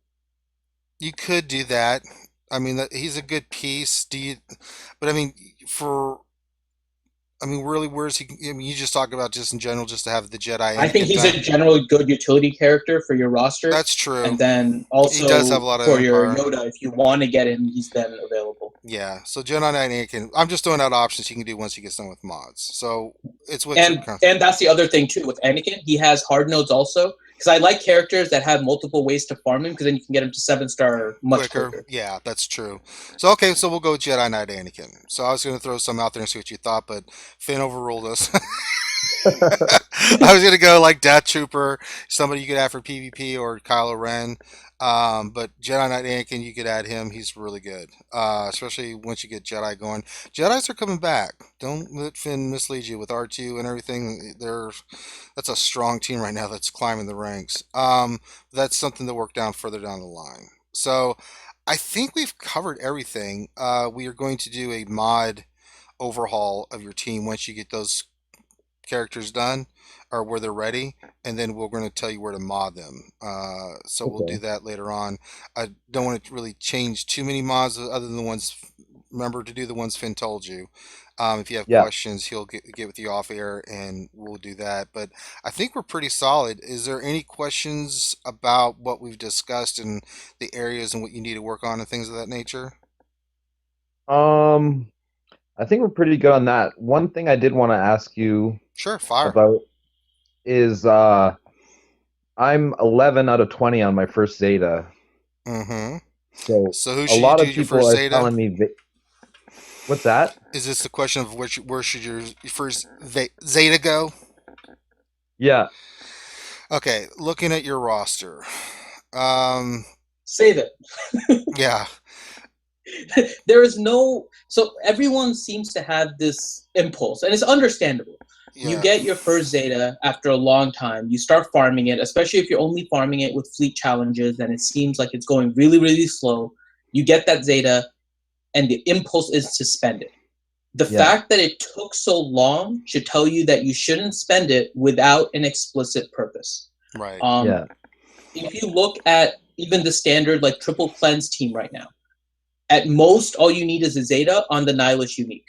You could do that. I mean, he's a good piece. But I mean, really, where's he? I mean, you just talk about just in general, just to have the Jedi I think Anakin he's a done. generally good utility character for your roster, That's true. and then He does have also a lot of for your Empire. Yoda, if you want to get him, he's then available. Yeah. So Jedi Knight Anakin. I'm just throwing out options you can do once he gets done with mods. So it's what you're And kind and that's the other thing too with Anakin. He has hard nodes also because I like characters that have multiple ways to farm him because then you can get him to 7 star much quicker. quicker. Yeah, that's true. So okay, so we'll go with Jedi Knight Anakin. So I was going to throw some out there and see what you thought, but Finn overruled us. I was gonna go like Death Trooper, somebody you could add for PvP, or Kylo Ren. But Jedi Knight Anakin, you could add him. He's really good, especially once you get Jedi going. Jedi's are coming back. Don't let Finn mislead you with R2 and everything. That's a strong team right now that's climbing the ranks. That's something to work down further down the line. So I think we've covered everything. We are going to do a mod overhaul of your team once you get those characters done or where they're ready, and then we're going to tell you where to mod them. So we'll do Okay. that later on. I don't want to really change too many mods other than the ones. Remember to do the ones Finn told you. If you have Yeah. questions, he'll get with you off air, and we'll do that. But I think we're pretty solid. Is there any questions about what we've discussed and the areas and what you need to work on and things of that nature? Um, I think we're pretty good on that. One thing I did want to ask you Sure, fire. about is I'm 11 out of 20 on my first Zeta. Mm-hmm. So So who a should you lot do of your people first are Zeta? telling me, what's that? Is this the question of where should your first Zeta go? Yeah, Okay, looking at your roster. Um, Save it. yeah, There is no, so everyone seems to have this impulse, and it's understandable. You yeah, get your first Zeta after a long time. You start farming it, especially if you're only farming it with fleet challenges and it seems like it's going really, really slow. You get that Zeta, and the impulse is to spend it. The yeah, fact that it took so long should tell you that you shouldn't spend it without an explicit purpose. right. Um, yeah, if you look at even the standard like triple cleanse team right now, at most all you need is a Zeta on the Nihilist unique,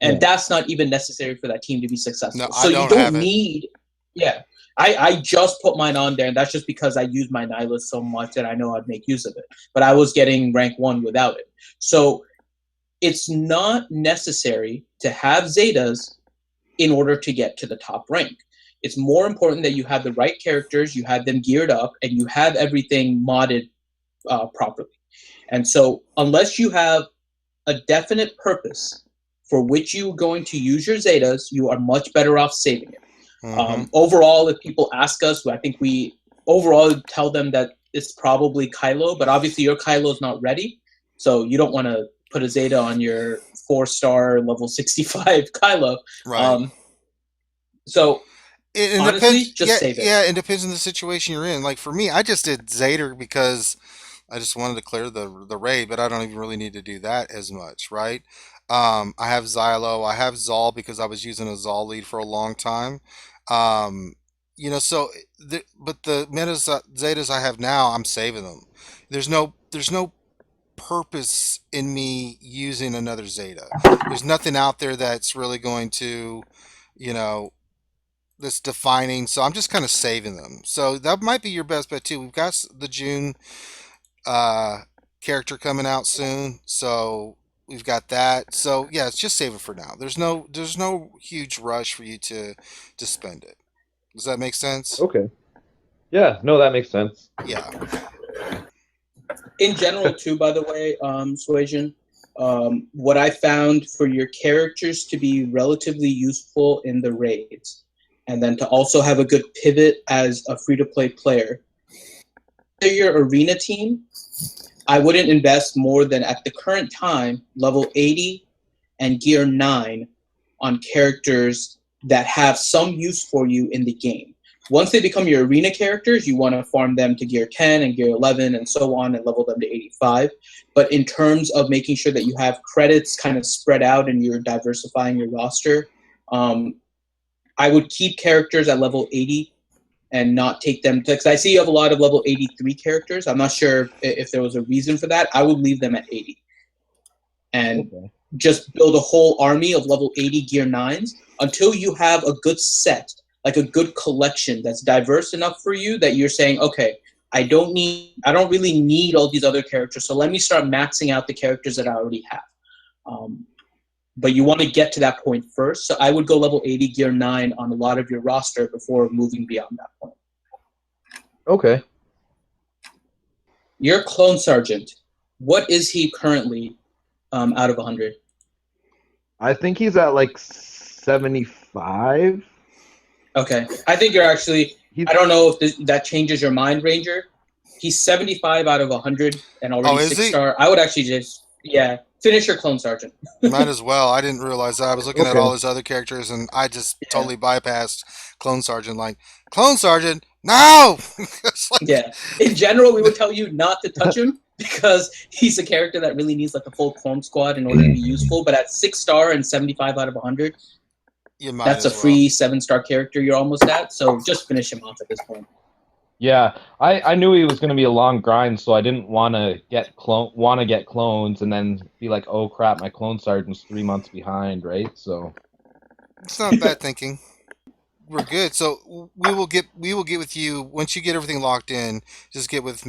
and yeah. that's not even necessary for that team to be No, successful. I So you don't don't have it. need, yeah. I just put mine on there, and that's just because I use my Nihilist so much that I know I'd make use of it. But I was getting rank 1 without it. So it's not necessary to have Zetas in order to get to the top rank. It's more important that you have the right characters, you have them geared up, and you have everything modded properly. And so, unless you have a definite purpose for which you're going to use your Zetas, you are much better off saving it. Mm-hmm. Overall, if people ask us, I think we overall tell them that it's probably Kylo, but obviously your Kylo is not ready, so you don't want to put a Zeta on your 4-star level 65 Kylo. Right. Um, so It honestly, depends. just Yeah, save it. yeah. It depends on the situation you're in. Like for me, I just did Zader because I just wanted to clear the raid, but I don't even really need to do that as much, right? I have Xylo, I have Zol because I was using a Zol lead for a long time. Um, so but the metas Zetas I have now, I'm saving them. There's no purpose in me using another Zeta. There's nothing out there that's really going to, you know, that's defining. So I'm just kind of saving them. So that might be your best bet too. We've got the June uh, character coming out soon, so we've got that. So yeah, it's just save it for now. There's no huge rush for you to spend it. Does that make sense? Okay. Yeah, no, that makes sense. Yeah. In general, too, by the way, Swasian, what I found for your characters to be relatively useful in the raids, and then to also have a good pivot as a free to play player. Your arena team, I wouldn't invest more than at the current time level 80 and gear 9 on characters that have some use for you in the game. Once they become your arena characters, you want to farm them to gear 10 and gear 11 and so on and level them to 85. But in terms of making sure that you have credits kind of spread out and you're diversifying your roster, um, I would keep characters at level 80 and not take them to, because I see you have a lot of level 83 characters. I'm not sure if there was a reason for that. I would leave them at 80 and Okay. just build a whole army of level 80 gear 9s until you have a good set, like a good collection that's diverse enough for you that you're saying, okay, I don't really need all these other characters, so let me start maxing out the characters that I already have. Um, but you want to get to that point first, so I would go level 80 gear 9 on a lot of your roster before moving beyond that point. Okay. Your clone sergeant, what is he currently out of 100? I think he's at like 75. Okay. I think you're actually, He's I don't know if that changes your mind, Ranger. He's 75 out of 100 and Oh, already is six he? star. I would actually just, yeah, finish your clone sergeant. Might as well. I didn't realize that. I was looking at okay. all his other characters, and I just Yeah. totally bypassed Clone Sergeant. Like Clone Sergeant, no. It's like, Yeah. In general, we would tell you not to touch him because he's a character that really needs like a full clone squad in order to be useful. But at 6 star and 75 out of 100, you might that's a as well. free 7 star character you're almost at. So just finish him off at this point. Yeah, I knew he was going to be a long grind, so I didn't want to get clones and then be like, oh crap, my clone sergeant's 3 months behind, right? So It's not bad thinking. we're good. So we will get with you once you get everything locked in. Just get with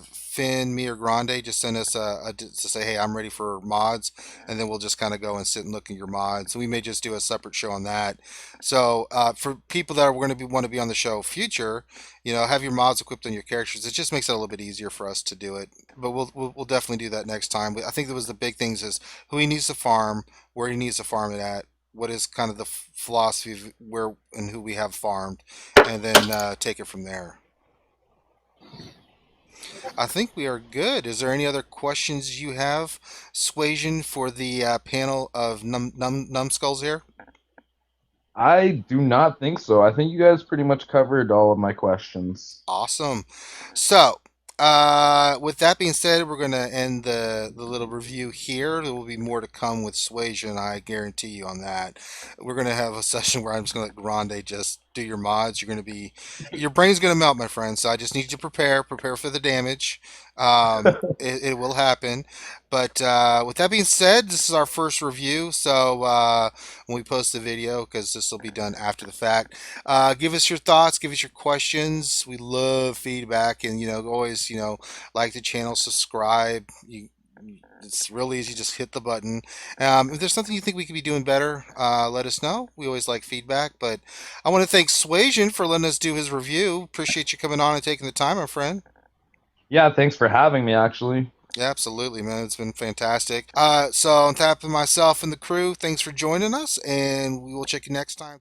Finn, me, or Grande. Just send us to say, hey, I'm ready for mods, and then we'll just kind of go and sit and look at your mods. We may just do a separate show on that. So for people that are going to be want to be on the show future, have your mods equipped on your characters. It just makes it a little bit easier for us to do it. But we'll definitely do that next time. I think that was the big things is who he needs to farm, where he needs to farm it at, what is kind of the philosophy of where and who we have farmed, and then take it from there. I think we are good. Is there any other questions you have, Swasian, for the panel of numbskulls here? I do not think so. I think you guys pretty much covered all of my questions. Awesome. So, with that being said, we're going to end the little review here. There will be more to come with Suasion, I guarantee you on that. We're going to have a session where I'm just going to let Grande just do your mods. Your brain's going to melt, my friend. So I just need you to prepare for the damage. It will happen. But with that being said, this is our first review. So when we post the video, because this will be done after the fact, give us your thoughts, give us your questions. We love feedback, and always like the channel, subscribe. It's real easy. Just hit the button. If there's something you think we could be doing better, let us know. We always like feedback. But I want to thank Swasian for letting us do his review. Appreciate you coming on and taking the time, my friend. Yeah, thanks for having me, actually. Yeah, absolutely, man. It's been fantastic. So on top of myself and the crew, thanks for joining us, and we will check you next time.